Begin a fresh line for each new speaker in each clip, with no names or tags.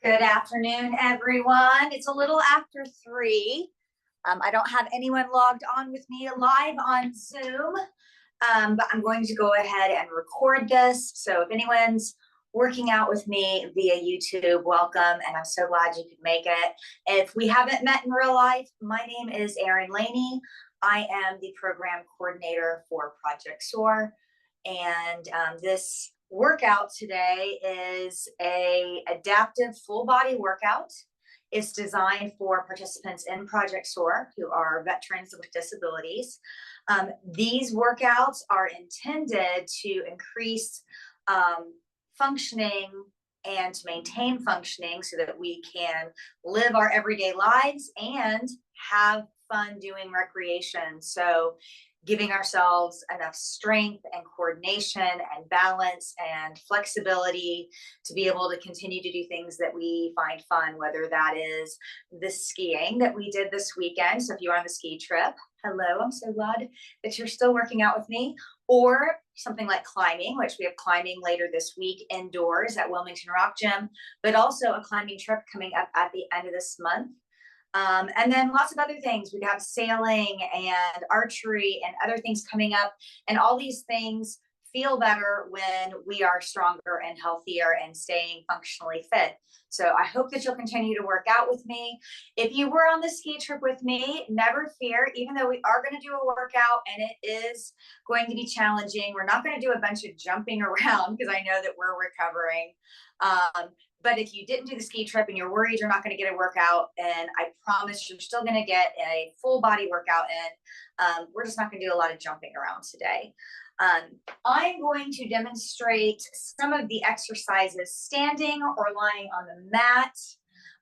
Good afternoon, everyone. It's a little after 3. I don't have anyone logged on with me live on Zoom, but I'm going to go ahead and record this. So if anyone's working out with me via YouTube, welcome, and I'm so glad you could make it. If we haven't met in real life, my name is Aron. I am the program coordinator for Project SOAR, and this workout today is a adaptive full body workout. It's designed for participants in Project SOAR who are veterans with disabilities. These workouts are intended to increase functioning and to maintain functioning so that we can live our everyday lives and have fun doing recreation. So giving ourselves enough strength and coordination and balance and flexibility to be able to continue to do things that we find fun, whether that is the skiing that we did this weekend. So if you're on the ski trip, hello, I'm so glad that you're still working out with me. Or something like climbing, which we have climbing later this week indoors at Wilmington Rock Gym, but also a climbing trip coming up at the end of this month. And then lots of other things. We have sailing and archery and other things coming up. And all these things feel better when we are stronger and healthier and staying functionally fit. So I hope that you'll continue to work out with me. If you were on the ski trip with me, never fear, even though we are going to do a workout and it is going to be challenging, we're not going to do a bunch of jumping around because I know that we're recovering. But if you didn't do the ski trip and you're worried you're not going to get a workout, and I promise you're still going to get a full body workout in, we're just not going to do a lot of jumping around today. I'm going to demonstrate some of the exercises standing or lying on the mat.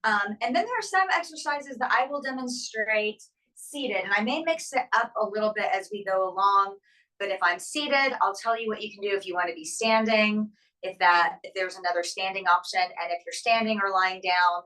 And then there are some exercises that I will demonstrate seated, and I may mix it up a little bit as we go along. But if I'm seated, I'll tell you what you can do if you want to be standing. If there's another standing option, and if you're standing or lying down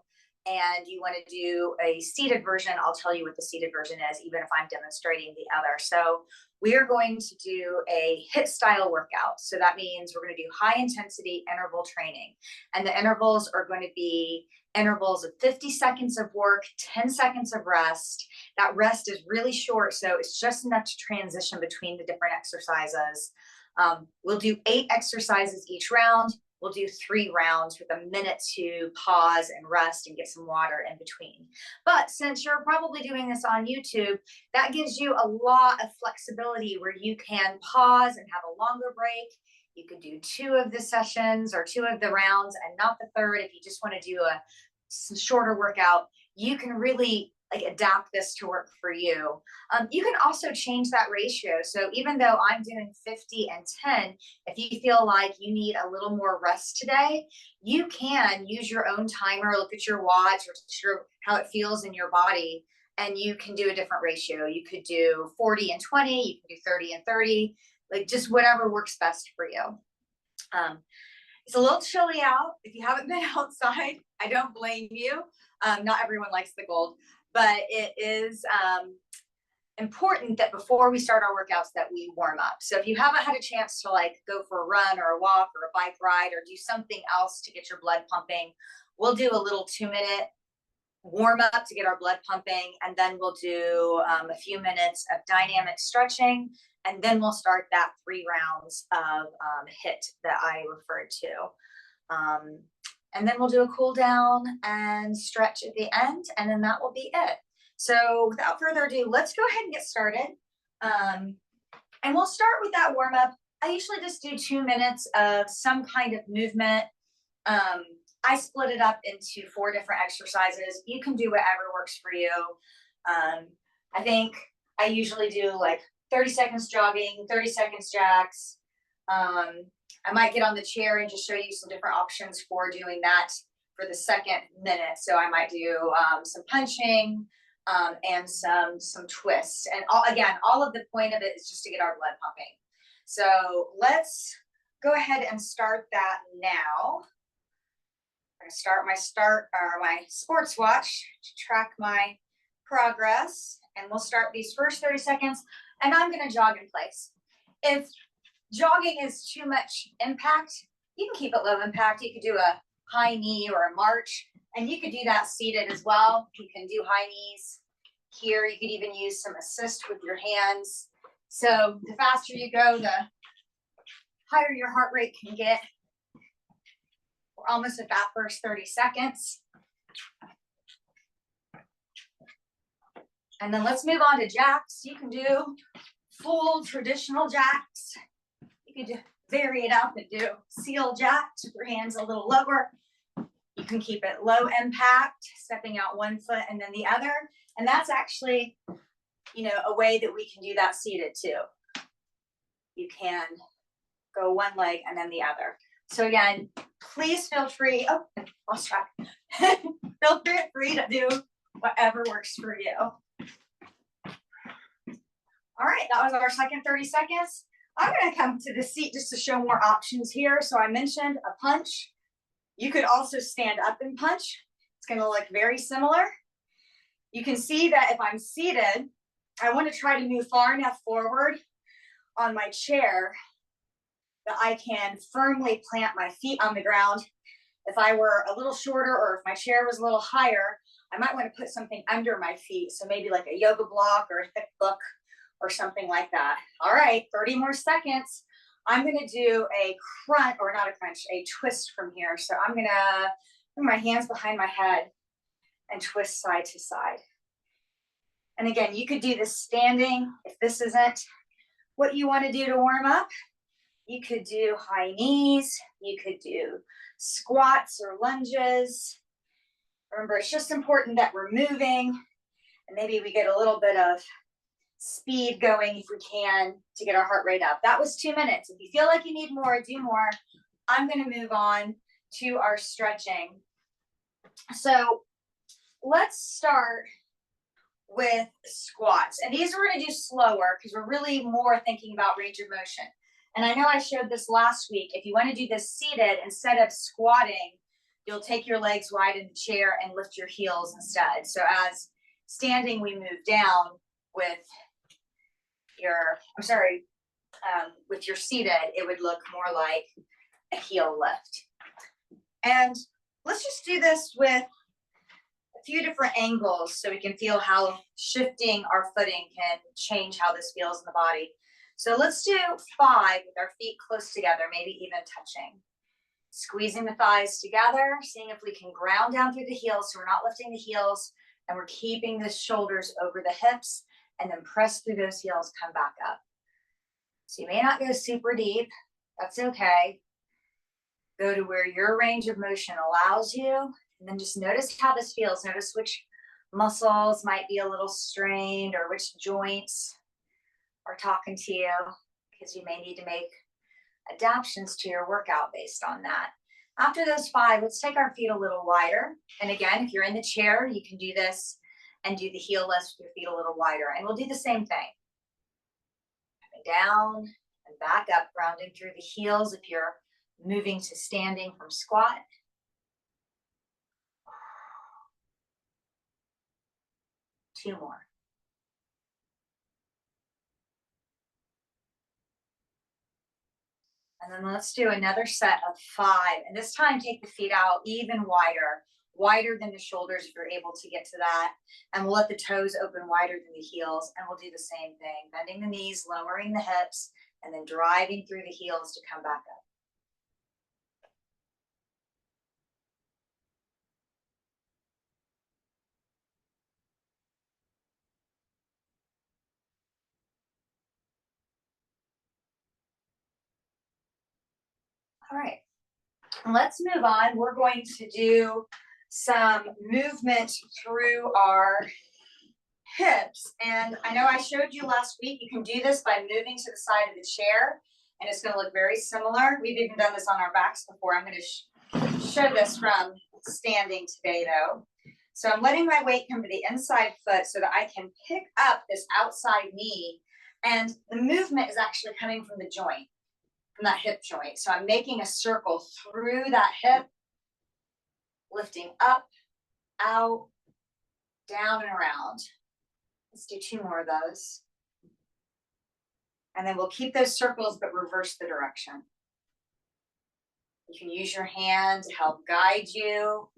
and you want to do a seated version, I'll tell you what the seated version is, even if I'm demonstrating the other. So we're going to do a HIIT style workout. So that means we're going to do high intensity interval training. And the intervals are going to be intervals of 50 seconds of work, 10 seconds of rest. That rest is really short, so it's just enough to transition between the different exercises. We'll do 8 exercises each round. We'll do 3 rounds with a minute to pause and rest and get some water in between. But since you're probably doing this on YouTube, that gives you a lot of flexibility where you can pause and have a longer break. You could do 2 of the sessions or 2 of the rounds and not the third. If you just want to do some shorter workout, you can really adapt this to work for you. You can also change that ratio. So even though I'm doing 50 and 10, if you feel like you need a little more rest today, you can use your own timer, look at your watch or how it feels in your body, and you can do a different ratio. You could do 40 and 20, you can do 30 and 30, just whatever works best for you. It's a little chilly out. If you haven't been outside, I don't blame you. Not everyone likes the cold. But it is important that before we start our workouts that we warm up. So if you haven't had a chance to go for a run or a walk or a bike ride or do something else to get your blood pumping, we'll do a little 2-minute warm up to get our blood pumping. And then we'll do a few minutes of dynamic stretching. And then we'll start that 3 rounds of HIIT that I referred to. And then we'll do a cool down and stretch at the end, and then that will be it. So without further ado, let's go ahead and get started. And we'll start with that warm up. I usually just do 2 minutes of some kind of movement. I split it up into 4 different exercises. You can do whatever works for you. I think I usually do 30 seconds jogging, 30 seconds jacks. I might get on the chair and just show you some different options for doing that for the second minute. So I might do some punching and some twists. And all of the point of it is just to get our blood pumping. So let's go ahead and start that now. I'm going to start my sports watch to track my progress. And we'll start these first 30 seconds. And I'm going to jog in place. If jogging is too much impact, You can keep it low impact. You could do a high knee or a march, and you could do that seated as well. You can do high knees here. You could even use some assist with your hands. So the faster you go, the higher your heart rate can get. We're almost at that first 30 seconds. And then let's move on to jacks. You can do full traditional jacks. You can vary it up and do seal jacks with your hands a little lower. You can keep it low impact, stepping out one foot and then the other. And that's actually, you know, a way that we can do that seated too. You can go one leg and then the other. So again, please feel free. Oh, lost track. Feel free to do whatever works for you. All right, that was our second 30 seconds. I'm going to come to the seat just to show more options here. So I mentioned a punch. You could also stand up and punch. It's going to look very similar. You can see that if I'm seated, I want to try to move far enough forward on my chair that I can firmly plant my feet on the ground. If I were a little shorter or if my chair was a little higher, I might want to put something under my feet. So maybe like a yoga block or a thick book or something like that. All right, 30 more seconds. I'm gonna do a crunch, or not a crunch, a twist from here. So I'm gonna put my hands behind my head and twist side to side. And again, you could do this standing. If this isn't what you wanna do to warm up, you could do high knees, you could do squats or lunges. Remember, it's just important that we're moving, and maybe we get a little bit of speed going if we can to get our heart rate up. That was 2 minutes. If you feel like you need more, do more. I'm going to move on to our stretching. So let's start with squats. And these we're going to do slower because we're really more thinking about range of motion. And I know I showed this last week. If you want to do this seated, instead of squatting, you'll take your legs wide in the chair and lift your heels instead. So as standing, we move down with with your seated, it would look more like a heel lift. And let's just do this with a few different angles so we can feel how shifting our footing can change how this feels in the body. So let's do 5 with our feet close together, maybe even touching. Squeezing the thighs together, seeing if we can ground down through the heels so we're not lifting the heels, and we're keeping the shoulders over the hips, and then press through those heels, come back up. So you may not go super deep, that's okay. Go to where your range of motion allows you, and then just notice how this feels. Notice which muscles might be a little strained or which joints are talking to you, because you may need to make adaptations to your workout based on that. After those 5, let's take our feet a little wider. And again, if you're in the chair, you can do this and do the heel lift with your feet a little wider. And we'll do the same thing. Coming down and back up, grounding through the heels if you're moving to standing from squat. Two more. And then let's do another set of 5. And this time, take the feet out even wider than the shoulders if you're able to get to that. And we'll let the toes open wider than the heels. And we'll do the same thing, bending the knees, lowering the hips, and then driving through the heels to come back up. All right, let's move on. We're going to do some movement through our hips. And I know I showed you last week, you can do this by moving to the side of the chair, and it's going to look very similar. We've even done this on our backs before. I'm going to show this from standing today though. So I'm letting my weight come to the inside foot so that I can pick up this outside knee, and the movement is actually coming from the joint, from that hip joint. So I'm making a circle through that hip, lifting up, out, down and around. Let's do 2 more of those. And then we'll keep those circles, but reverse the direction. You can use your hand to help guide you.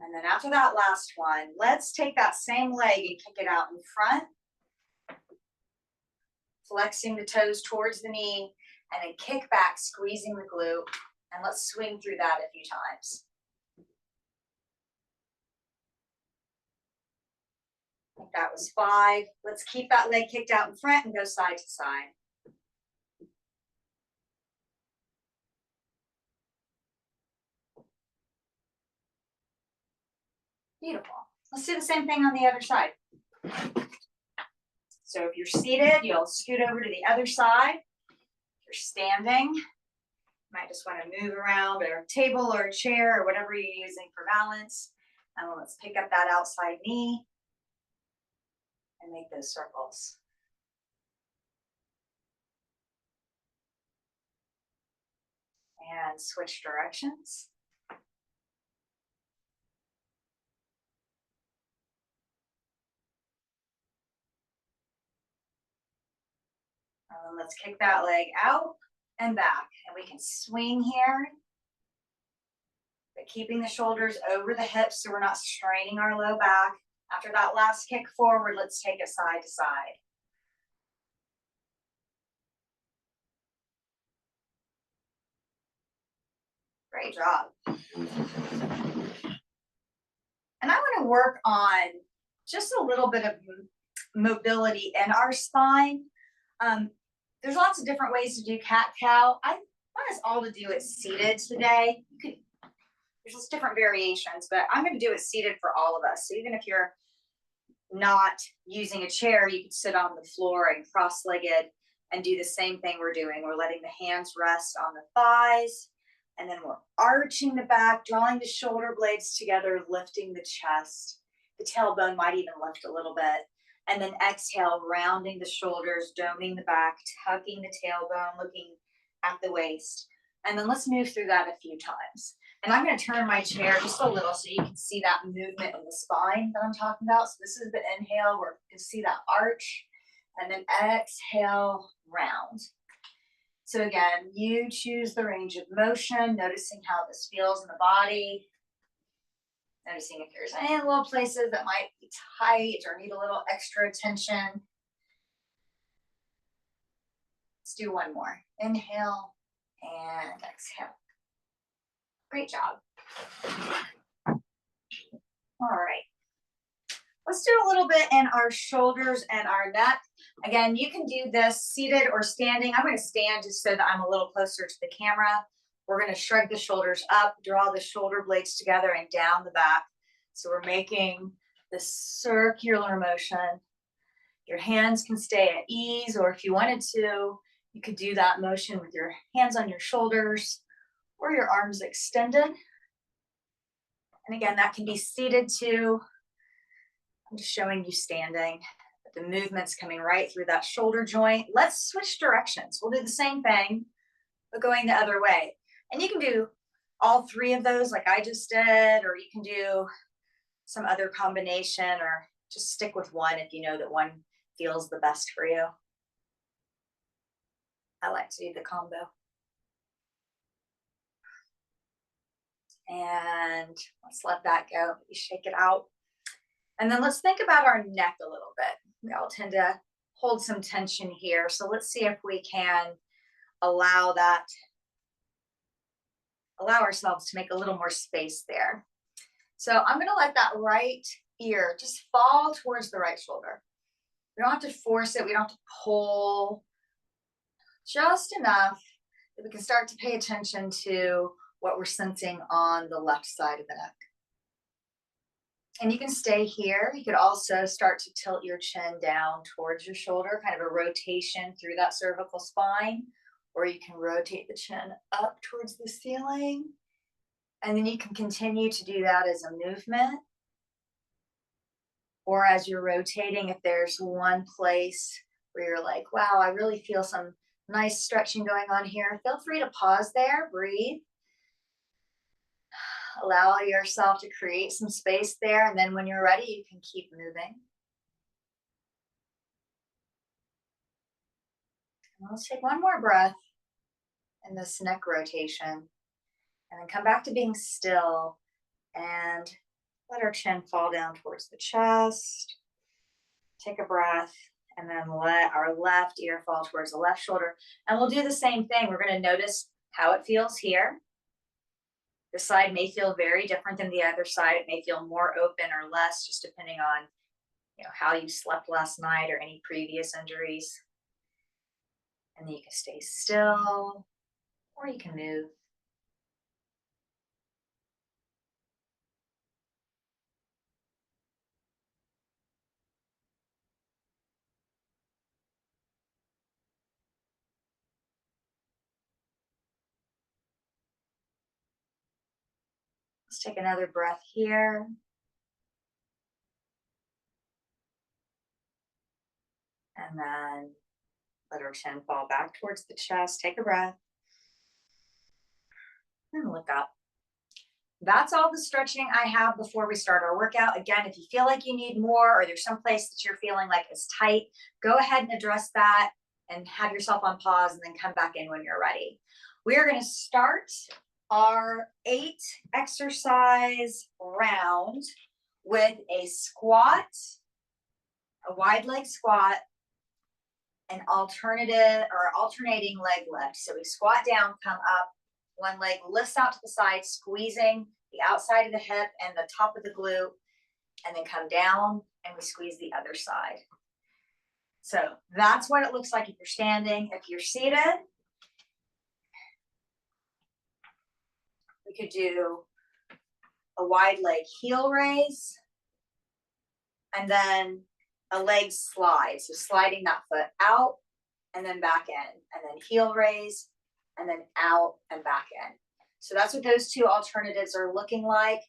And then after that last one, let's take that same leg and kick it out in front. Flexing the toes towards the knee, and then kick back, squeezing the glute. And let's swing through that a few times. I think that was 5. Let's keep that leg kicked out in front and go side to side. Beautiful. Let's do the same thing on the other side. So if you're seated, you'll scoot over to the other side. If you're standing, you might just want to move around a table or a chair or whatever you're using for balance. And let's pick up that outside knee and make those circles. And switch directions. Let's kick that leg out and back. And we can swing here, but keeping the shoulders over the hips so we're not straining our low back. After that last kick forward, let's take it side to side. Great job. And I want to work on just a little bit of mobility in our spine. There's lots of different ways to do cat-cow. I want us all to do it seated today. There's just different variations, but I'm going to do it seated for all of us. So even if you're not using a chair, you could sit on the floor and cross-legged and do the same thing we're doing. We're letting the hands rest on the thighs, and then we're arching the back, drawing the shoulder blades together, lifting the chest. The tailbone might even lift a little bit. And then exhale, rounding the shoulders, doming the back, tucking the tailbone, looking at the waist. And then let's move through that a few times. And I'm going to turn my chair just a little so you can see that movement in the spine that I'm talking about. So this is the inhale where you can see that arch. And then exhale, round. So again, you choose the range of motion, noticing how this feels in the body. Noticing if there's any little places that might be tight or need a little extra attention. Let's do one more. Inhale and exhale. Great job. All right. Let's do a little bit in our shoulders and our neck. Again, you can do this seated or standing. I'm going to stand just so that I'm a little closer to the camera. We're going to shrug the shoulders up, draw the shoulder blades together and down the back. So we're making this circular motion. Your hands can stay at ease, or if you wanted to, you could do that motion with your hands on your shoulders or your arms extended. And again, that can be seated too. I'm just showing you standing. The movement's coming right through that shoulder joint. Let's switch directions. We'll do the same thing, but going the other way. And you can do all 3 of those like I just did, or you can do some other combination, or just stick with one if you know that one feels the best for you. I like to do the combo. And let's let that go. Maybe shake it out. And then let's think about our neck a little bit. We all tend to hold some tension here. So let's see if we can allow ourselves to make a little more space there. So I'm going to let that right ear just fall towards the right shoulder. We don't have to force it. We don't have to pull. Just enough that we can start to pay attention to what we're sensing on the left side of the neck. And you can stay here. You could also start to tilt your chin down towards your shoulder, kind of a rotation through that cervical spine, or you can rotate the chin up towards the ceiling. And then you can continue to do that as a movement. Or as you're rotating, if there's one place where you're like, wow, I really feel some nice stretching going on here, feel free to pause there, breathe. Allow yourself to create some space there. And then when you're ready, you can keep moving. Let's take one more breath in this neck rotation, and then come back to being still and let our chin fall down towards the chest. Take a breath, and then let our left ear fall towards the left shoulder. And we'll do the same thing. We're going to notice how it feels here. This side may feel very different than the other side. It may feel more open or less, just depending on, you know, how you slept last night or any previous injuries. And then you can stay still, or you can move. Let's take another breath here. And then let our chin fall back towards the chest. Take a breath. And look up. That's all the stretching I have before we start our workout. Again, if you feel like you need more or there's some place that you're feeling like is tight, go ahead and address that and have yourself on pause and then come back in when you're ready. We are going to start our 8 exercise round with a squat, a wide leg squat, an alternating leg lift. So we squat down, come up, one leg lifts out to the side, squeezing the outside of the hip and the top of the glute, and then come down and we squeeze the other side. So that's what it looks like if you're standing. If you're seated, we could do a wide leg heel raise and then a leg slide. So sliding that foot out and then back in, and then heel raise and then out and back in. So that's what those 2 alternatives are looking like.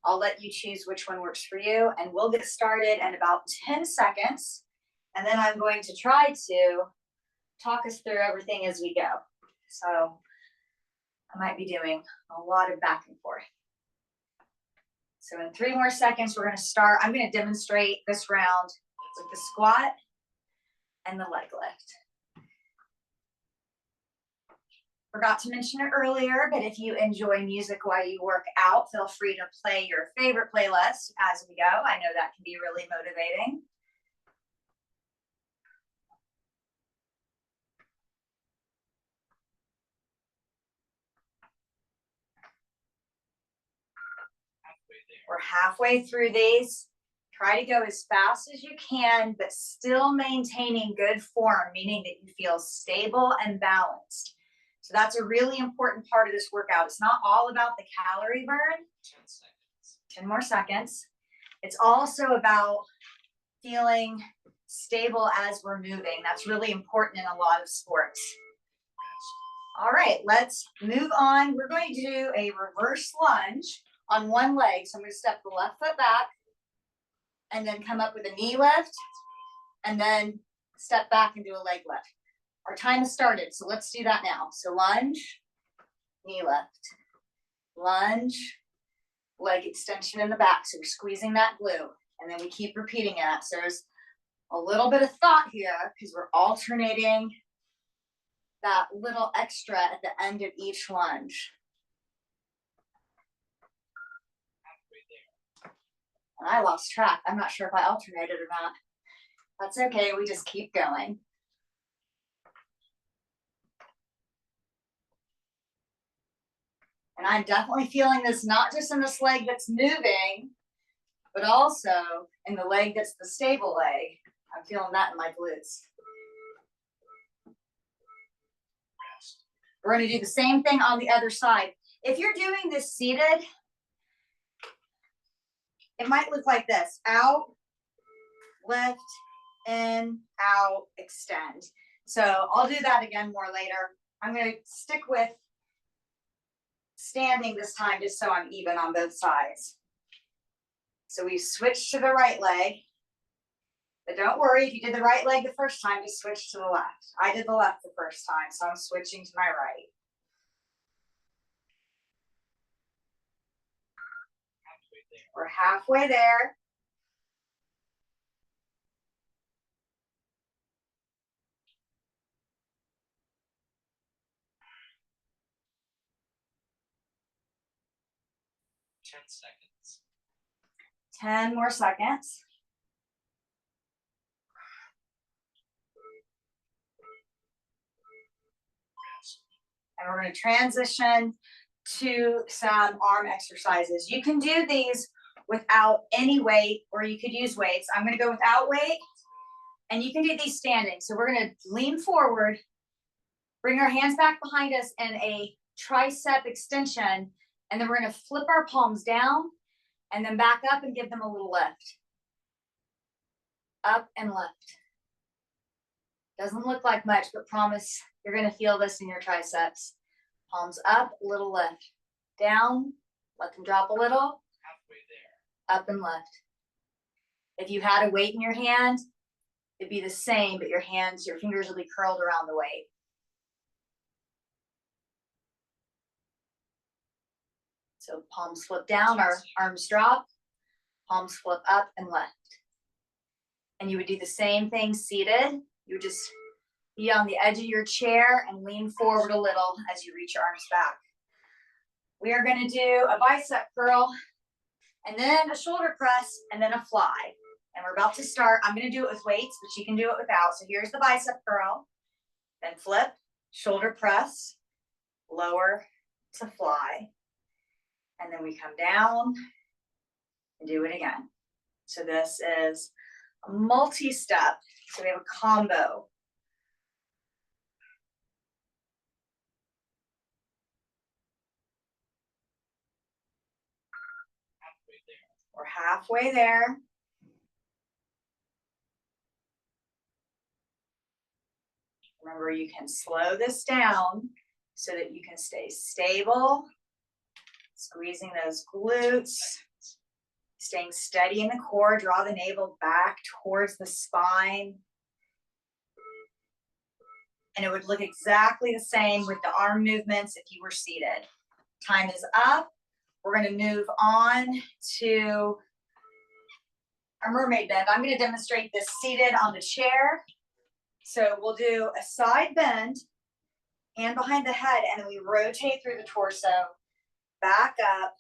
I'll let you choose which one works for you, and we'll get started in about 10 seconds. And then I'm going to try to talk us through everything as we go. So I might be doing a lot of back and forth. So in 3 more seconds, we're going to start. I'm going to demonstrate this round with the squat and the leg lift. Forgot to mention it earlier, but if you enjoy music while you work out, feel free to play your favorite playlist as we go. I know that can be really motivating. We're halfway through these. Try to go as fast as you can, but still maintaining good form, meaning that you feel stable and balanced. So that's a really important part of this workout. It's not all about the calorie burn. 10 seconds. 10 more seconds. It's also about feeling stable as we're moving. That's really important in a lot of sports. All right, let's move on. We're going to do a reverse lunge on one leg. So I'm going to step the left foot back and then come up with a knee lift and then step back and do a leg lift. Our time has started, so let's do that now. So lunge, knee lift, lunge, leg extension in the back. So we're squeezing that glute, and then we keep repeating it. So there's a little bit of thought here because we're alternating that little extra at the end of each lunge. And I lost track. I'm not sure if I alternated or not. That's okay, we just keep going. And I'm definitely feeling this not just in this leg that's moving, but also in the leg that's the stable leg. I'm feeling that in my glutes. We're going to do the same thing on the other side. If you're doing this seated, it might look like this. Out, lift, in, out, extend. So I'll do that again more later. I'm going to stick with standing this time just so I'm even on both sides. So we switch to the right leg. But don't worry, if you did the right leg the first time, just switch to the left. I did the left the first time, so I'm switching to my right. We're halfway there.
10 seconds.
10 more seconds. And we're going to transition to some arm exercises. You can do these without any weight, or you could use weights. I'm going to go without weight, and you can do these standing. So we're going to lean forward, bring our hands back behind us in a tricep extension, and then we're going to flip our palms down and then back up and give them a little lift. Up and lift. Doesn't look like much, but promise you're going to feel this in your triceps. Palms up, little lift. Down, let them drop a little.
Halfway there.
Up and lift. If you had a weight in your hand, it'd be the same, but your fingers will be curled around the weight. So palms flip down, our arms drop, palms flip up and lift. And you would do the same thing seated. You would just be on the edge of your chair and lean forward a little as you reach your arms back. We are going to do a bicep curl, and then a shoulder press, and then a fly. And we're about to start. I'm going to do it with weights, but you can do it without. So here's the bicep curl, then flip, shoulder press, lower to fly. And then we come down and do it again. So this is a multi-step. So we have a combo. We're halfway there. Remember, you can slow this down so that you can stay stable, squeezing those glutes, staying steady in the core, draw the navel back towards the spine. And it would look exactly the same with the arm movements if you were seated. Time is up. We're going to move on to our mermaid bend. I'm going to demonstrate this seated on the chair. So we'll do a side bend, hand behind the head, and then we rotate through the torso, back up,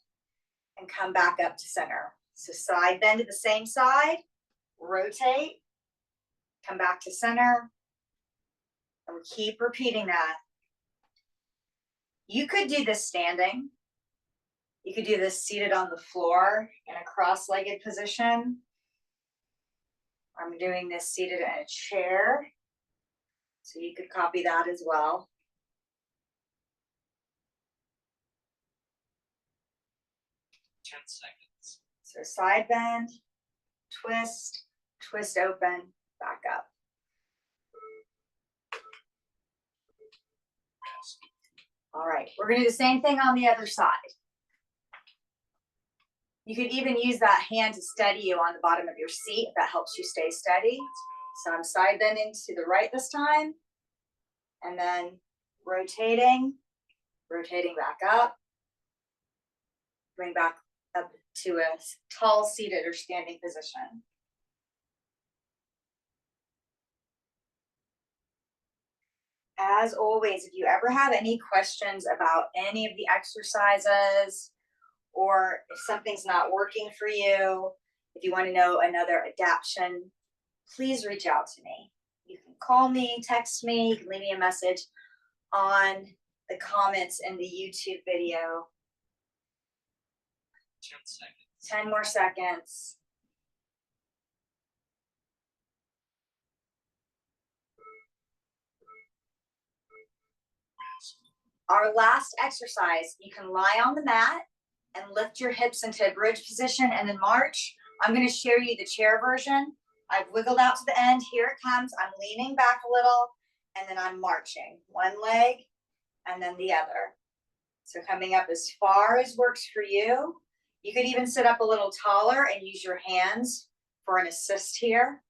and come back up to center. So side bend to the same side, rotate, come back to center, and we keep repeating that. You could do this standing. You could do this seated on the floor in a cross-legged position. I'm doing this seated in a chair, so you could copy that as well.
Seconds.
So side bend, twist, twist open, back up. All right, we're going to do the same thing on the other side. You could even use that hand to steady you on the bottom of your seat if that helps you stay steady. So I'm side bending to the right this time, and then rotating back up, bring back up to a tall seated or standing position. As always, if you ever have any questions about any of the exercises, or if something's not working for you, if you want to know another adaptation, please reach out to me. You can call me, text me, you can leave me a message on the comments in the YouTube video.
10 seconds.
10 more seconds. Our last exercise, you can lie on the mat and lift your hips into a bridge position and then march. I'm going to share you the chair version. I've wiggled out to the end. Here it comes. I'm leaning back a little, and then I'm marching. One leg and then the other. So coming up as far as works for you. You could even sit up a little taller and use your hands for an assist here.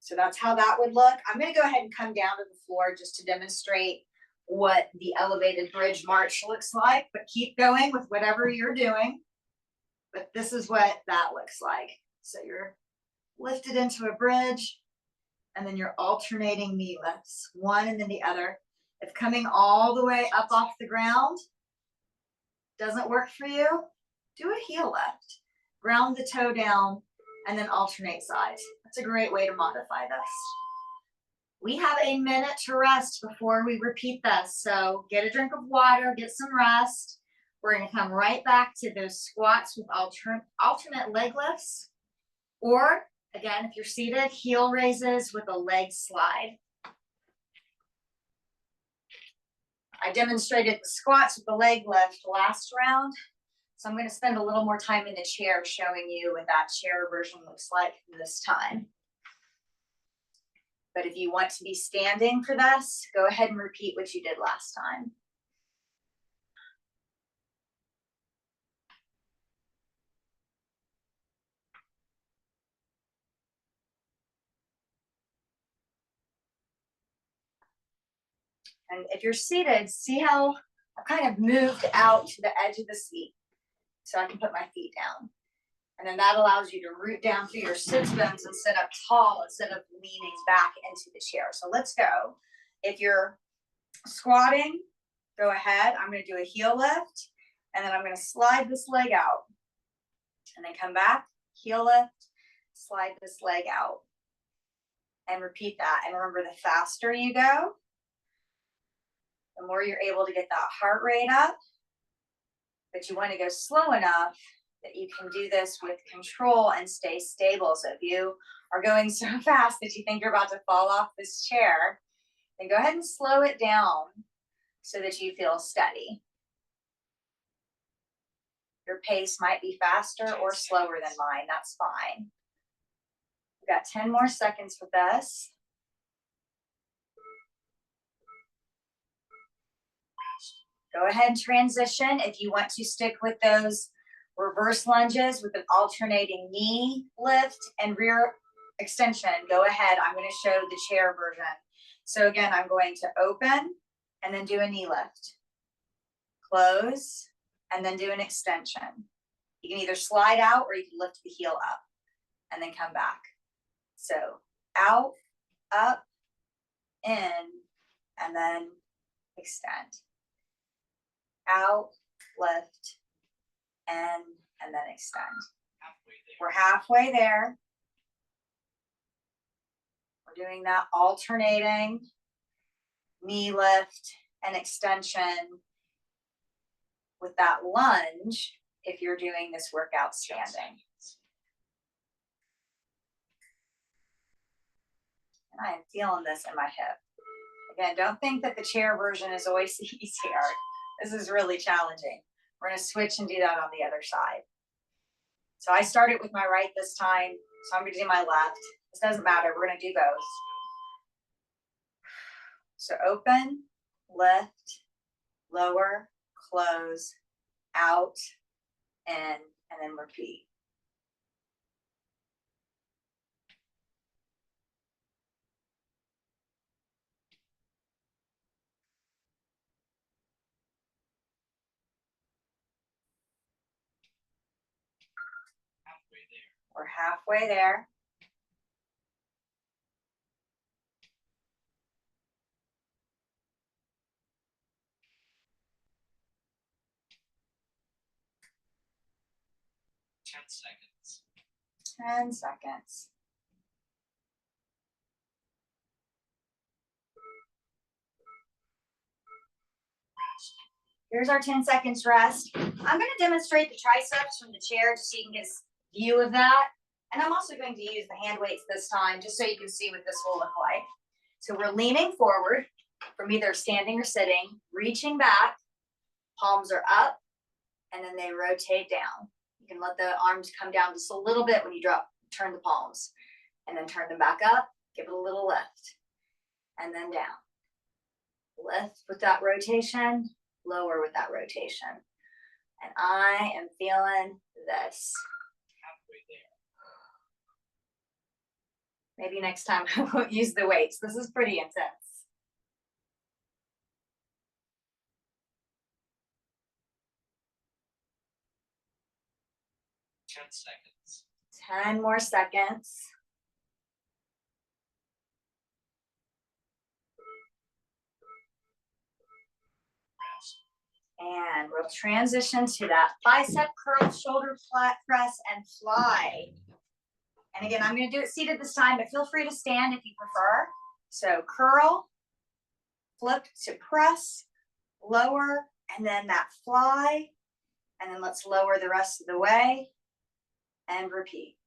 So that's how that would look. I'm going to go ahead and come down to the floor just to demonstrate what the elevated bridge march looks like, but keep going with whatever you're doing. But this is what that looks like. So you're lifted into a bridge, and then you're alternating knee lifts, one and then the other. If coming all the way up off the ground doesn't work for you, do a heel lift. Ground the toe down and then alternate sides. That's a great way to modify this. We have a minute to rest before we repeat this. So get a drink of water, get some rest. We're going to come right back to those squats with alternate leg lifts. Or again, if you're seated, heel raises with a leg slide. I demonstrated the squats with the leg lift last round. So I'm going to spend a little more time in the chair showing you what that chair version looks like this time. But if you want to be standing for this, go ahead and repeat what you did last time. And if you're seated, see how I've kind of moved out to the edge of the seat so I can put my feet down. And then that allows you to root down through your sits bones and sit up tall instead of leaning back into the chair. So let's go. If you're squatting, go ahead. I'm going to do a heel lift, and then I'm going to slide this leg out. And then come back, heel lift, slide this leg out. And repeat that. And remember, the faster you go, the more you're able to get that heart rate up. But you want to go slow enough that you can do this with control and stay stable. So if you are going so fast that you think you're about to fall off this chair, then go ahead and slow it down so that you feel steady. Your pace might be faster or slower than mine. That's fine. We've got 10 more seconds with this. Go ahead and transition. If you want to stick with those reverse lunges with an alternating knee lift and rear extension, go ahead. I'm going to show the chair version. So again, I'm going to open and then do a knee lift. Close and then do an extension. You can either slide out or you can lift the heel up and then come back. So out, up, in, and then extend. Out, lift, and then extend. We're halfway there. We're doing that alternating knee lift and extension with that lunge if you're doing this workout standing. And I am feeling this in my hip. Again, don't think that the chair version is always easier. This is really challenging. We're going to switch and do that on the other side. So I started with my right this time, so I'm going to do my left. This doesn't matter. We're going to do both. So open, lift, lower, close, out, in, and then repeat. We're halfway there.
Seconds.
10 seconds. Here's our 10 seconds rest. I'm going to demonstrate the triceps from the chair just so you can get a view of that. And I'm also going to use the hand weights this time just so you can see what this will look like. So we're leaning forward from either standing or sitting, reaching back, palms are up, and then they rotate down. You can let the arms come down just a little bit when you turn the palms, and then turn them back up, give it a little lift, and then down. Lift with that rotation, lower with that rotation. And I am feeling this.
Halfway there.
Maybe next time I won't use the weights. This is pretty intense.
Seconds.
10 more seconds. And we'll transition to that bicep curl, shoulder flat press, and fly. And again, I'm going to do it seated this time, but feel free to stand if you prefer. So curl, flip to press, lower, and then that fly. And then let's lower the rest of the way and repeat.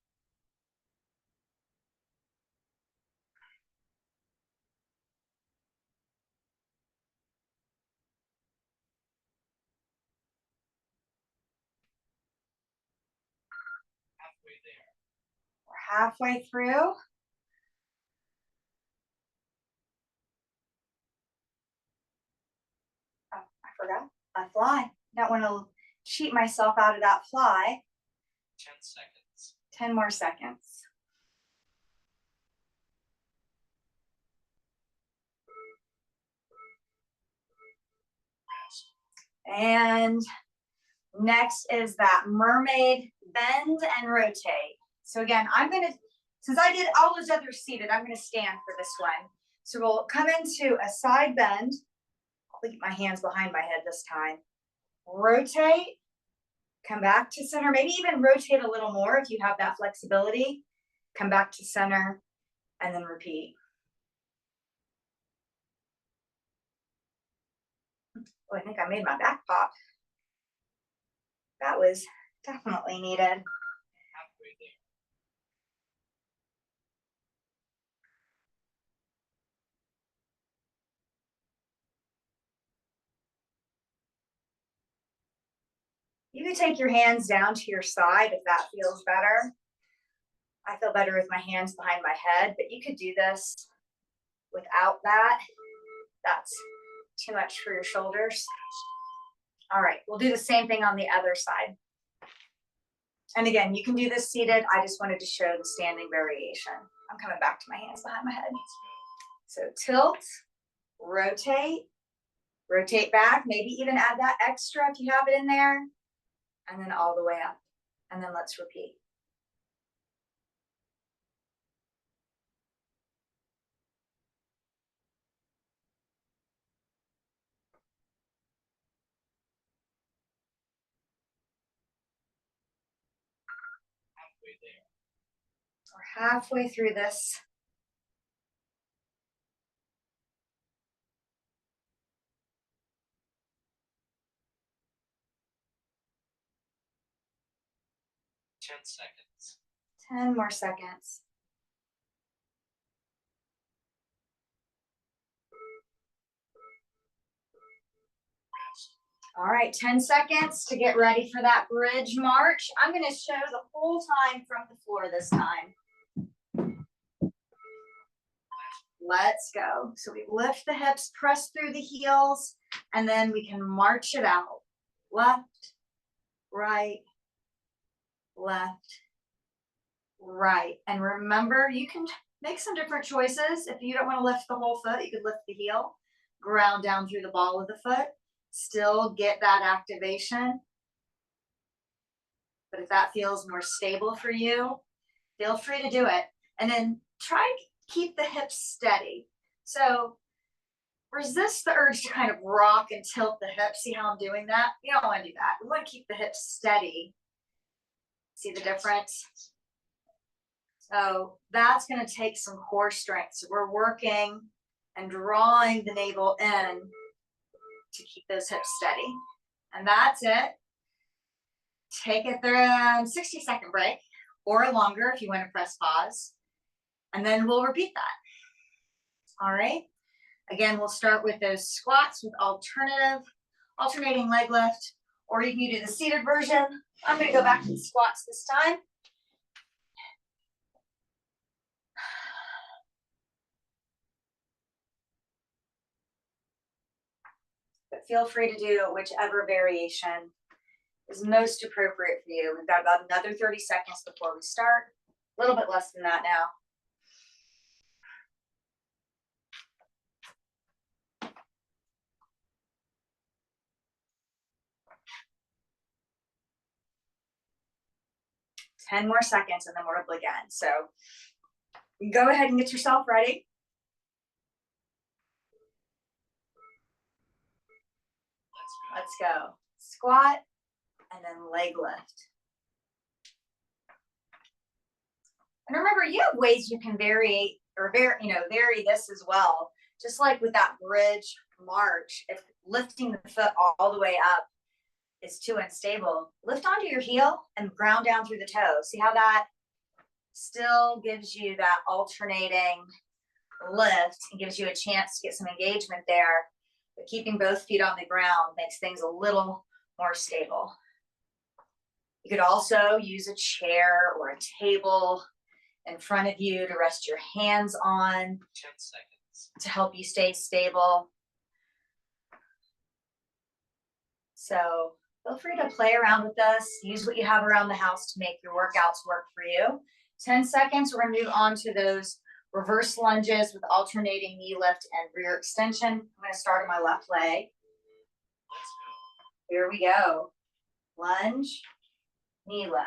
Halfway there.
We're halfway through. Oh, I forgot a fly. Don't want to cheat myself out of that fly.
10 seconds.
10 more seconds.
Rest.
And next is that mermaid bend and rotate. So again, I'm going to, since I did all those others seated, I'm going to stand for this one. So we'll come into a side bend. I'll keep my hands behind my head this time. Rotate, come back to center, maybe even rotate a little more if you have that flexibility. Come back to center and then repeat. Oh, I think I made my back pop. That was definitely needed.
Halfway there.
You can take your hands down to your side if that feels better. I feel better with my hands behind my head, but you could do this without that. That's too much for your shoulders. All right, we'll do the same thing on the other side. And again, you can do this seated. I just wanted to show the standing variation. I'm coming back to my hands behind my head. So tilt, rotate, rotate back, maybe even add that extra if you have it in there, and then all the way up. And then let's repeat.
Halfway there.
We're halfway through this.
Ten seconds.
10 more seconds.
Rest.
All right, 10 seconds to get ready for that bridge march. I'm going to show the whole time from the floor this time. Let's go. So we lift the hips, press through the heels, and then we can march it out. Left, right, left, right. And remember, you can make some different choices. If you don't want to lift the whole foot, you could lift the heel, ground down through the ball of the foot, still get that activation. But if that feels more stable for you, feel free to do it. And then try to keep the hips steady. So resist the urge to kind of rock and tilt the hips. See how I'm doing that? You don't want to do that. We want to keep the hips steady. See the difference? So that's going to take some core strength. So we're working and drawing the navel in to keep those hips steady. And that's it. Take a 60-second break or longer if you want to press pause. And then we'll repeat that. All right. Again, we'll start with those squats with alternating leg lift, or you can do the seated version. I'm going to go back to the squats this time. But feel free to do whichever variation is most appropriate for you. We've got about another 30 seconds before we start. A little bit less than that now. Ten more seconds and then we'll ripple again. So go ahead and get yourself ready.
Let's go.
Let's go. Squat and then leg lift. And remember, you have ways you can vary this as well. Just like with that bridge march, if lifting the foot all the way up is too unstable, lift onto your heel and ground down through the toe. See how that still gives you that alternating lift and gives you a chance to get some engagement there, but keeping both feet on the ground makes things a little more stable. You could also use a chair or a table in front of you to rest your hands on
10 seconds.
to help you stay stable. So feel free to play around with us. Use what you have around the house to make your workouts work for you. 10 seconds, we're going to move on to those reverse lunges with alternating knee lift and rear extension. I'm going to start on my left leg.
Let's go.
Here we go. Lunge, knee lift.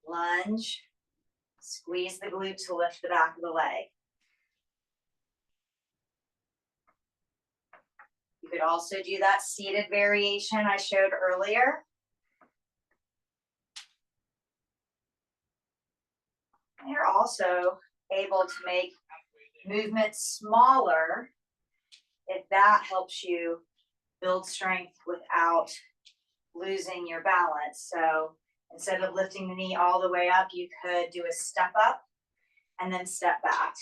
Lunge, squeeze the glute to lift the back of the leg. You could also do that seated variation I showed earlier. And you're also able to make movements smaller if that helps you build strength without losing your balance. So instead of lifting the knee all the way up, you could do a step up and then step back.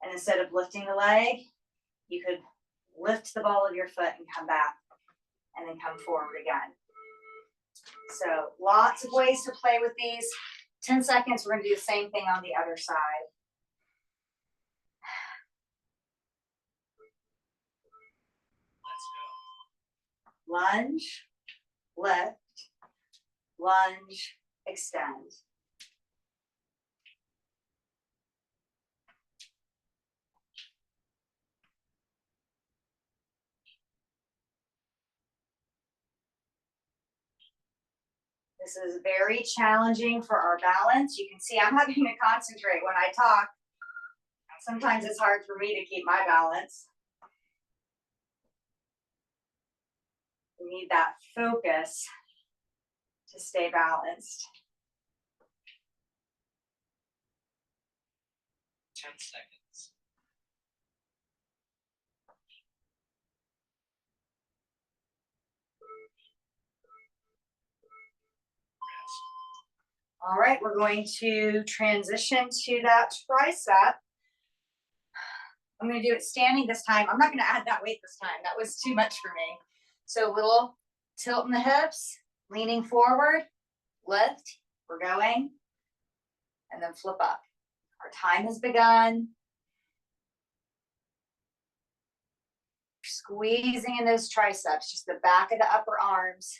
And instead of lifting the leg, you could lift the ball of your foot and come back and then come forward again. So lots of ways to play with these. 10 seconds, we're going to do the same thing on the other side.
Let's go.
Lunge, lift, lunge, extend. This is very challenging for our balance. You can see I'm having to concentrate when I talk. Sometimes it's hard for me to keep my balance. We need that focus to stay balanced.
10 seconds.
All right, we're going to transition to that tricep. I'm going to do it standing this time. I'm not going to add that weight this time. That was too much for me. So a little tilt in the hips, leaning forward, lift, we're going, and then flip up. Our time has begun. Squeezing in those triceps, just the back of the upper arms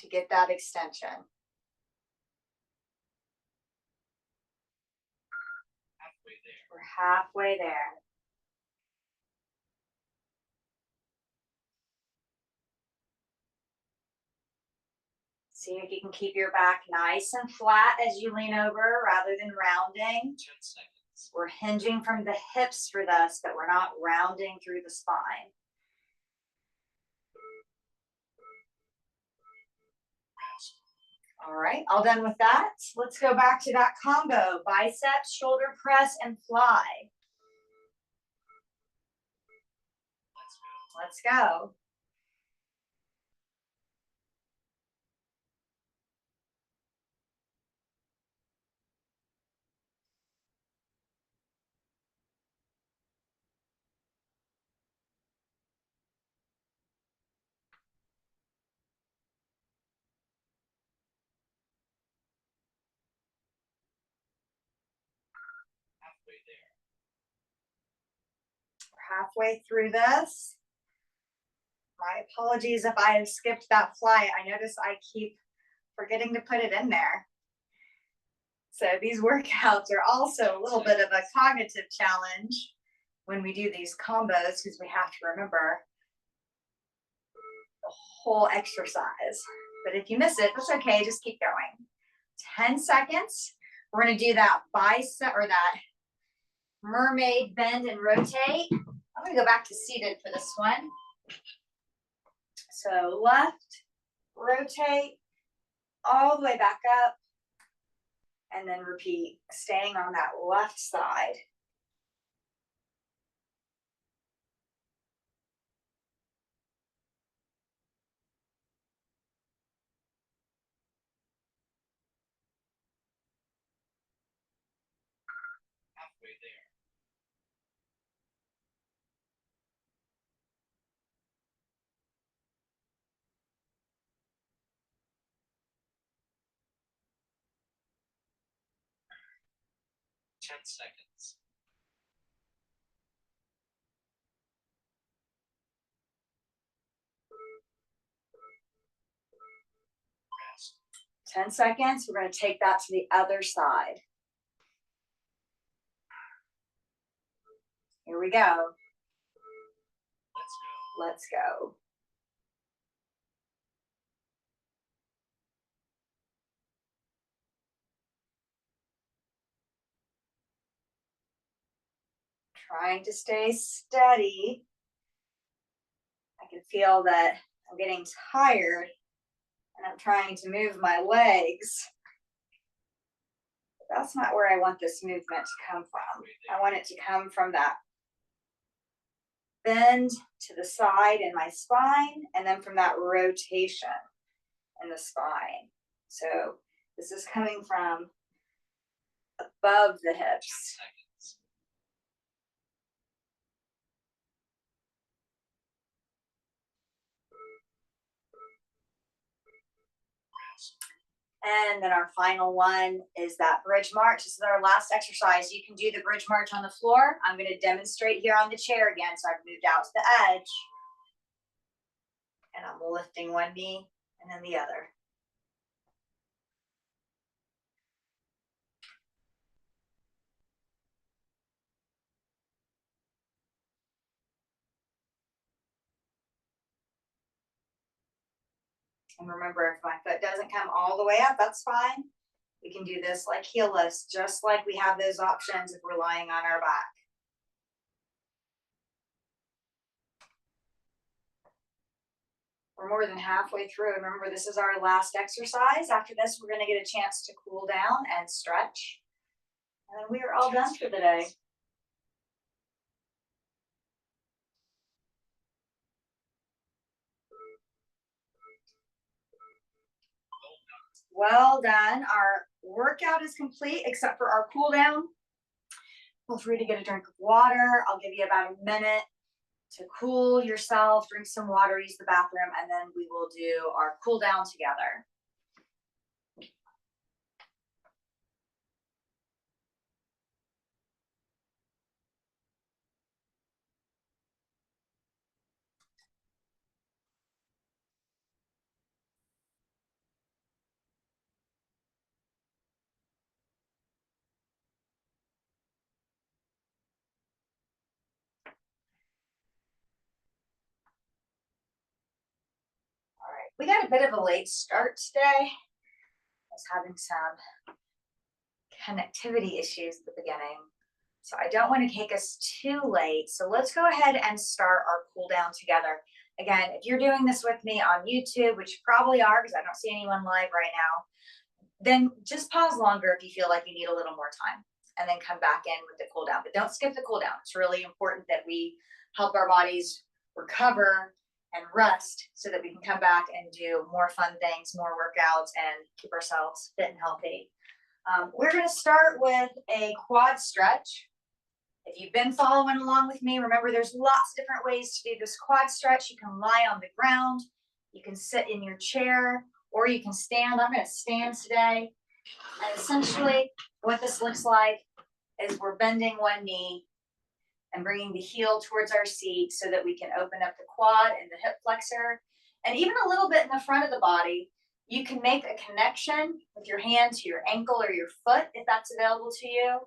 to get that extension.
Halfway there.
We're halfway there. See if you can keep your back nice and flat as you lean over rather than rounding.
10 seconds.
We're hinging from the hips for this, but we're not rounding through the spine. All right, all done with that. Let's go back to that combo. Biceps, shoulder press, and fly.
Let's
Let's
go.
go.
Halfway there.
We're halfway through this. My apologies if I have skipped that fly. I notice I keep forgetting to put it in there. So these workouts are also a little bit of a cognitive challenge when we do these combos because we have to remember the whole exercise. But if you miss it, that's okay. Just keep going. 10 seconds. We're going to do that bicep or that mermaid bend and rotate. I'm gonna go back to seated for this one. So left, rotate, all the way back up, and then repeat, staying on that left side.
Halfway there. Ten seconds. Rest.
10 seconds. We're going to take that to the other side. Here we go.
Let's go.
Let's go. Trying to stay steady. I can feel that I'm getting tired and I'm trying to move my legs. But that's not where I want this movement to come from. I want it to come from that bend to the side in my spine, and then from that rotation in the spine. So this is coming from above the
10
hips.
seconds. Rest.
And then our final one is that bridge march. This is our last exercise. You can do the bridge march on the floor. I'm going to demonstrate here on the chair again. So I've moved out to the edge. And I'm lifting one knee and then the other. And remember, if my foot doesn't come all the way up, that's fine. We can do this like heel lifts, just like we have those options if we're lying on our back. We're more than halfway through. Remember, this is our last exercise. After this, we're going to get a chance to cool down and stretch. And then we are all done for the day. Well done. Our workout is complete except for our cool down. Feel free to get a drink of water. I'll give you about a minute to cool yourself, drink some water, use the bathroom, and then we will do our cool down together. We got a bit of a late start today. I was having some connectivity issues at the beginning, so I don't want to take us too late. So let's go ahead and start our cool down together. Again, if you're doing this with me on YouTube, which you probably are because I don't see anyone live right now, then just pause longer if you feel like you need a little more time, and then come back in with the cool down. But don't skip the cool down. It's really important that we help our bodies recover and rest so that we can come back and do more fun things, more workouts, and keep ourselves fit and healthy. We're going to start with a quad stretch. If you've been following along with me, remember there's lots of different ways to do this quad stretch. You can lie on the ground, you can sit in your chair, or you can stand. I'm going to stand today. And essentially what this looks like is we're bending one knee and bringing the heel towards our seat so that we can open up the quad and the hip flexor, and even a little bit in the front of the body. You can make a connection with your hand to your ankle or your foot if that's available to you.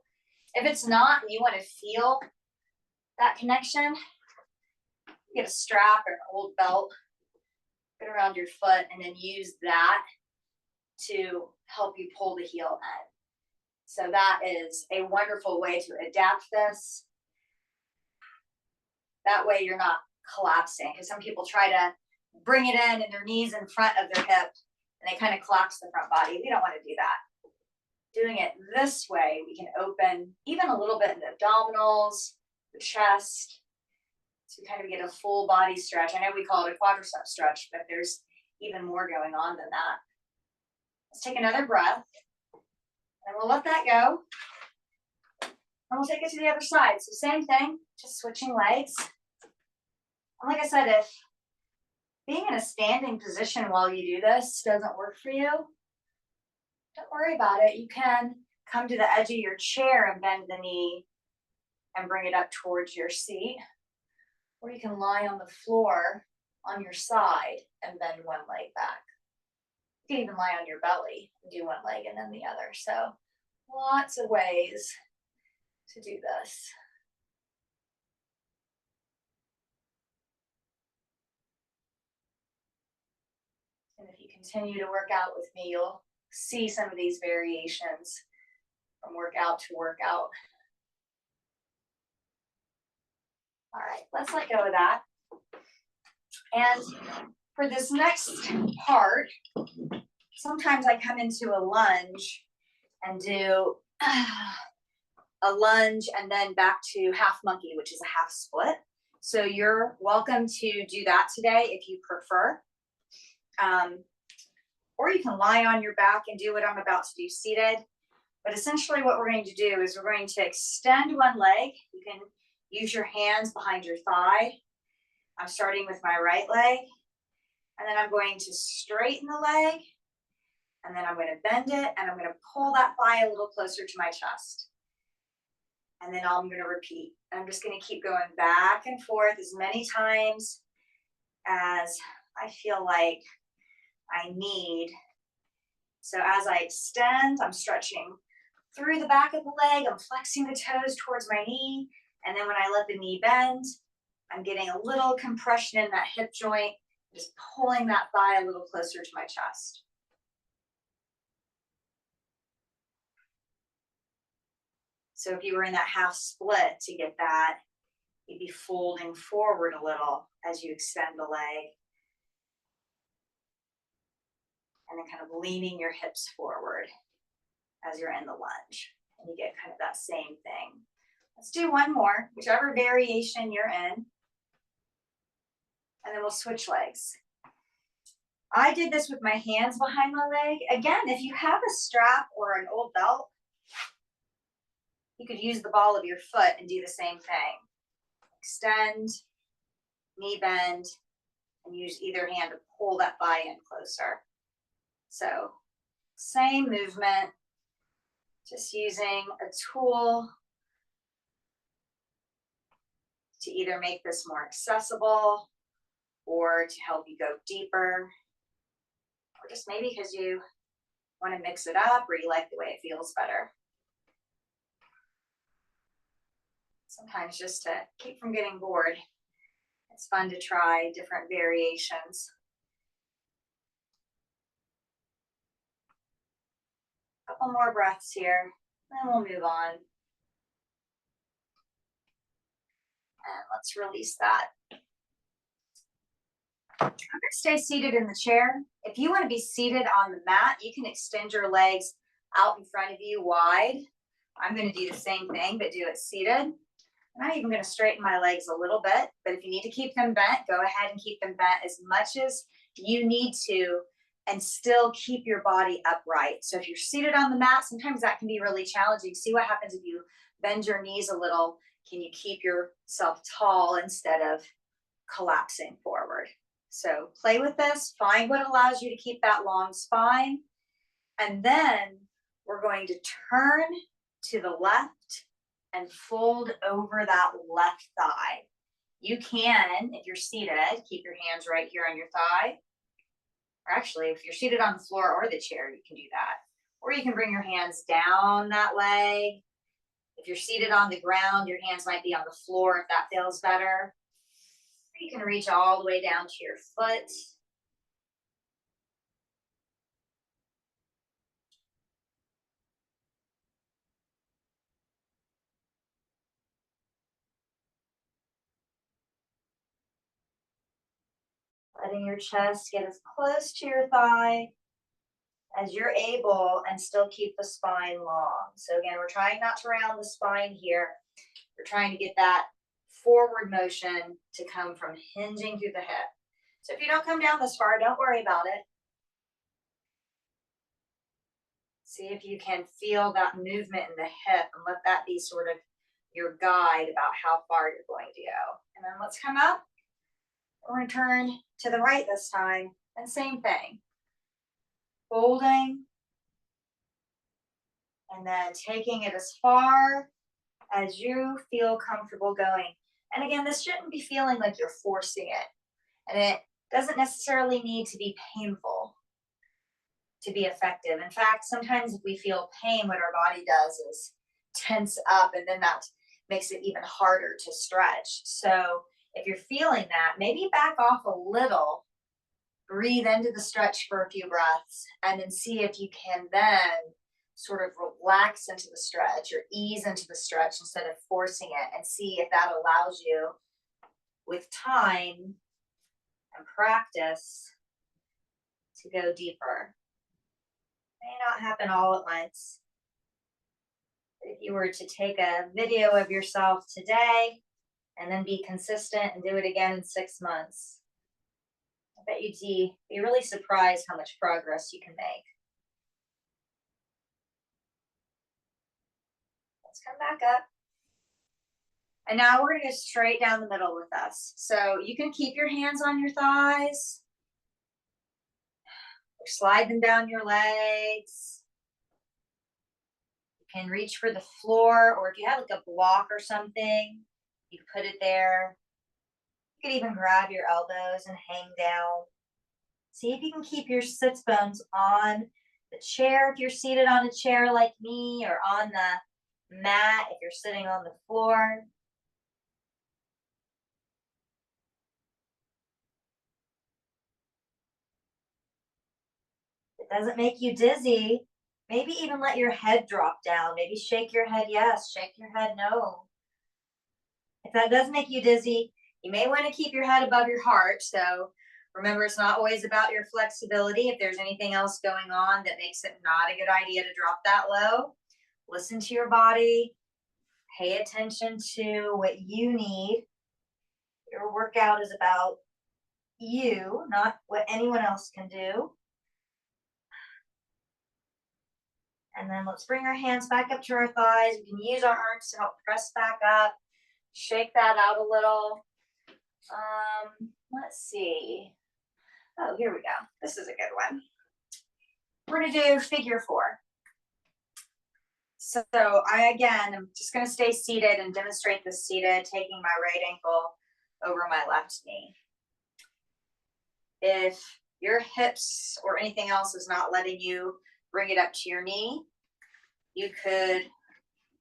If it's not and you want to feel that connection, get a strap or an old belt, put it around your foot, and then use that to help you pull the heel in. So that is a wonderful way to adapt this. That way you're not collapsing, because some people try to bring it in and their knees in front of their hip and they kind of collapse the front body. We don't want to do that. Doing it this way, we can open even a little bit in the abdominals, the chest, so we kind of get a full body stretch. I know we call it a quadricep stretch, but there's even more going on than that. Let's take another breath, and we'll let that go. And we'll take it to the other side. So same thing, just switching legs. And like I said, if being in a standing position while you do this doesn't work for you, don't worry about it. You can come to the edge of your chair and bend the knee and bring it up towards your seat. Or you can lie on the floor on your side and bend one leg back. You can even lie on your belly and do one leg and then the other. So lots of ways to do this. And if you continue to work out with me, you'll see some of these variations from workout to workout. All right, let's let go of that. And for this next part, sometimes I come into a lunge and do a lunge and then back to half monkey, which is a half split. So you're welcome to do that today if you prefer. Or you can lie on your back and do what I'm about to do seated. But essentially what we're going to do is we're going to extend one leg. You can use your hands behind your thigh. I'm starting with my right leg. And then I'm going to straighten the leg. And then I'm going to bend it. And I'm going to pull that thigh a little closer to my chest. And then I'm going to repeat. I'm just going to keep going back and forth as many times as I feel like I need. So as I extend, I'm stretching through the back of the leg. I'm flexing the toes towards my knee. And then when I let the knee bend, I'm getting a little compression in that hip joint, just pulling that thigh a little closer to my chest. So if you were in that half split to get that, you'd be folding forward a little as you extend the leg. And then kind of leaning your hips forward as you're in the lunge. And you get kind of that same thing. Let's do one more, whichever variation you're in. And then we'll switch legs. I did this with my hands behind my leg. Again, if you have a strap or an old belt, you could use the ball of your foot and do the same thing. Extend, knee bend, and use either hand to pull that thigh in closer. So same movement, just using a tool to either make this more accessible or to help you go deeper, or just maybe because you want to mix it up or you like the way it feels better. Sometimes just to keep from getting bored, it's fun to try different variations. Couple more breaths here, then we'll move on. And let's release that. I'm going to stay seated in the chair. If you want to be seated on the mat, you can extend your legs out in front of you wide. I'm going to do the same thing, but do it seated. I'm not even going to straighten my legs a little bit, but if you need to keep them bent, go ahead and keep them bent as much as you need to and still keep your body upright. So if you're seated on the mat, sometimes that can be really challenging. See what happens if you bend your knees a little. Can you keep yourself tall instead of collapsing forward? So play with this, find what allows you to keep that long spine. And then we're going to turn to the left and fold over that left thigh. You can, if you're seated, keep your hands right here on your thigh. Or actually, if you're seated on the floor or the chair, you can do that. Or you can bring your hands down that leg. If you're seated on the ground, your hands might be on the floor if that feels better. Or you can reach all the way down to your foot. Letting your chest get as close to your thigh as you're able and still keep the spine long. So again, we're trying not to round the spine here. We're trying to get that forward motion to come from hinging through the hip. So if you don't come down this far, don't worry about it. See if you can feel that movement in the hip and let that be sort of your guide about how far you're going to go. And then let's come up. We're going to turn to the right this time. And same thing. Folding. And then taking it as far as you feel comfortable going. And again, this shouldn't be feeling like you're forcing it. And it doesn't necessarily need to be painful to be effective. In fact, sometimes if we feel pain, what our body does is tense up, and then that makes it even harder to stretch. So if you're feeling that, maybe back off a little, breathe into the stretch for a few breaths, and then see if you can then sort of relax into the stretch or ease into the stretch instead of forcing it, and see if that allows you, with time and practice, to go deeper. May not happen all at once. But if you were to take a video of yourself today and then be consistent and do it again in 6 months, I bet you'd be really surprised how much progress you can make. Let's come back up. And now we're going to go straight down the middle with us. So you can keep your hands on your thighs, or slide them down your legs. You can reach for the floor, or if you have like a block or something, you can put it there. You can even grab your elbows and hang down. See if you can keep your sits bones on the chair if you're seated on a chair like me, or on the mat if you're sitting on the floor. If it doesn't make you dizzy, maybe even let your head drop down. Maybe shake your head yes, shake your head no. If that does make you dizzy, you may want to keep your head above your heart. So remember, it's not always about your flexibility. If there's anything else going on that makes it not a good idea to drop that low, listen to your body. Pay attention to what you need. Your workout is about you, not what anyone else can do. And then let's bring our hands back up to our thighs. We can use our arms to help press back up. Shake that out a little. Let's see. Oh, here we go. This is a good one. We're going to do figure 4. So I'm just going to stay seated and demonstrate this seated, taking my right ankle over my left knee. If your hips or anything else is not letting you bring it up to your knee, you could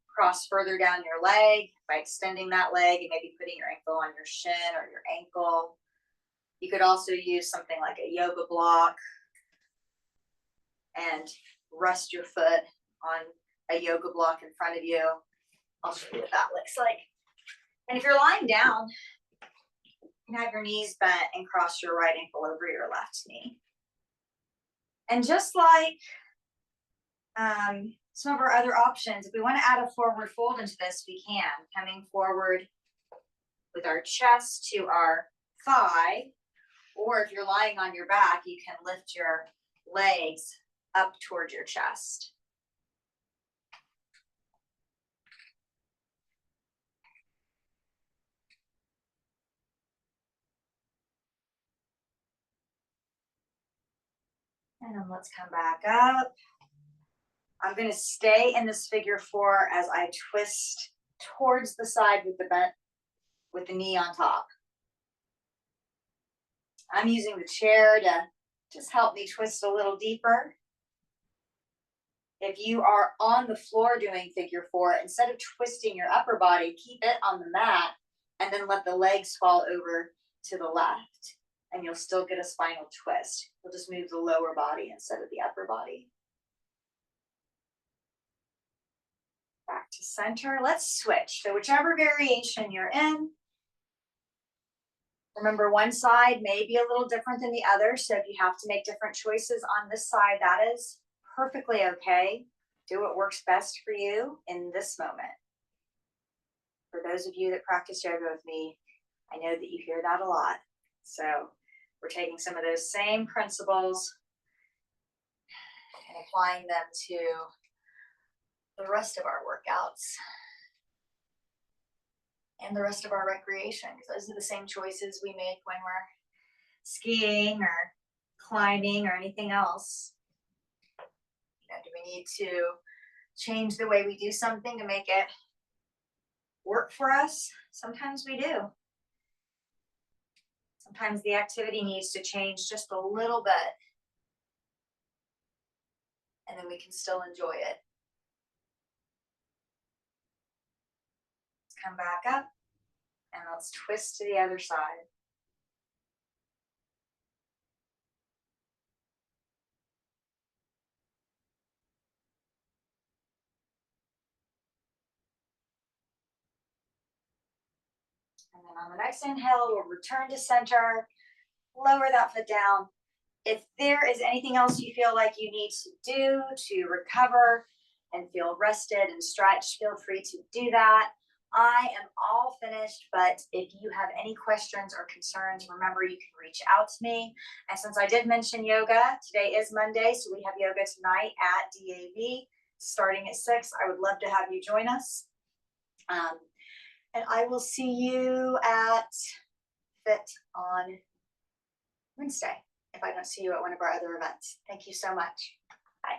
cross further down your leg by extending that leg and maybe putting your ankle on your shin or your ankle. You could also use something like a yoga block and rest your foot on a yoga block in front of you. I'll show you what that looks like. And if you're lying down, you can have your knees bent and cross your right ankle over your left knee. And just like some of our other options, if we want to add a forward fold into this, we can. Coming forward with our chest to our thigh, or if you're lying on your back, you can lift your legs up toward your chest. And then let's come back up. I'm going to stay in this figure 4 as I twist towards the side with the bent, with the knee on top. I'm using the chair to just help me twist a little deeper. If you are on the floor doing figure 4, instead of twisting your upper body, keep it on the mat and then let the legs fall over to the left. And you'll still get a spinal twist. You'll just move the lower body instead of the upper body. Back to center. Let's switch. So whichever variation you're in, Remember, one side may be a little different than the other. So if you have to make different choices on this side, that is perfectly okay. Do what works best for you in this moment. For those of you that practice yoga with me, I know that you hear that a lot. So we're taking some of those same principles and applying them to the rest of our workouts and the rest of our recreation, because those are the same choices we make when we're skiing or climbing or anything else. You know, do we need to change the way we do something to make it work for us? Sometimes we do. Sometimes the activity needs to change just a little bit, and then we can still enjoy it. Let's come back up and let's twist to the other side. And then on the next inhale, we'll return to center, lower that foot down. If there is anything else you feel like you need to do to recover and feel rested and stretched, feel free to do that. I am all finished, but if you have any questions or concerns, remember you can reach out to me. And since I did mention yoga, today is Monday, so we have yoga tonight at DAV starting at 6. I would love to have you join us. And I will see you at Fit on Wednesday if I don't see you at one of our other events. Thank you so much. Bye.